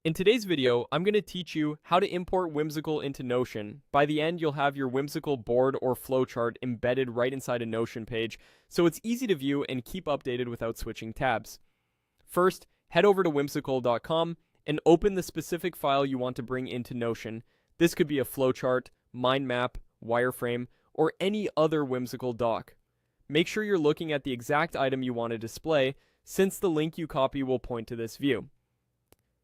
In today's video, I'm going to teach you how to import Whimsical into Notion. By the end, you'll have your Whimsical board or flowchart embedded right inside a Notion page, so it's easy to view and keep updated without switching tabs. First, head over to whimsical.com and open the specific file you want to bring into Notion. This could be a flowchart, mind map, wireframe, or any other Whimsical doc. Make sure you're looking at the exact item you want to display, since the link you copy will point to this view.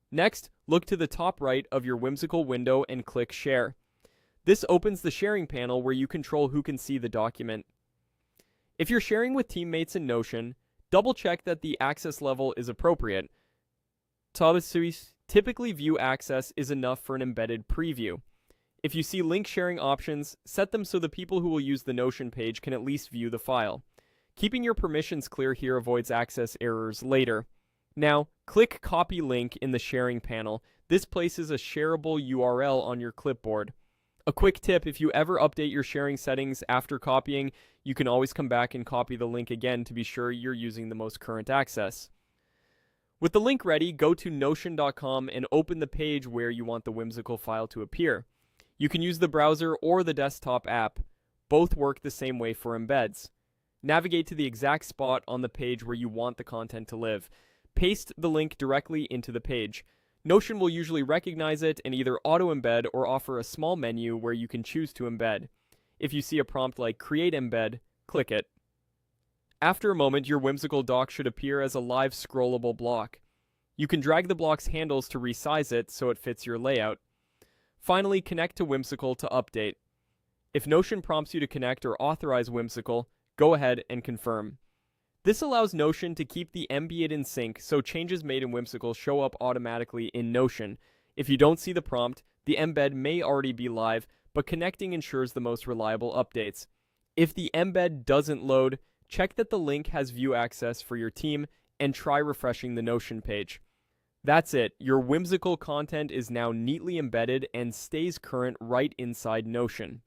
Next, look to the top right of your Whimsical window and click Share. This opens the sharing panel where you control who can see the document. If you're sharing with teammates in Notion, double check that the access level is appropriate. Typically, view access is enough for an embedded preview. If you see link sharing options, set them so the people who will use the Notion page can at least view the file. Keeping your permissions clear here avoids access errors later. Now, click Copy Link in the sharing panel. This places a shareable URL on your clipboard. A quick tip, if you ever update your sharing settings after copying, you can always come back and copy the link again to be sure you're using the most current access. With the link ready, go to notion.com and open the page where you want the Whimsical file to appear. You can use the browser or the desktop app. Both work the same way for embeds. Navigate to the exact spot on the page where you want the content to live. Paste the link directly into the page. Notion will usually recognize it and either auto-embed or offer a small menu where you can choose to embed. If you see a prompt like Create Embed, click it. After a moment, your Whimsical doc should appear as a live scrollable block. You can drag the block's handles to resize it so it fits your layout. Finally, connect to Whimsical to update. If Notion prompts you to connect or authorize Whimsical, go ahead and confirm. This allows Notion to keep the embed in sync so changes made in Whimsical show up automatically in Notion. If you don't see the prompt, the embed may already be live, but connecting ensures the most reliable updates. If the embed doesn't load, check that the link has view access for your team and try refreshing the Notion page. That's it. Your Whimsical content is now neatly embedded and stays current right inside Notion.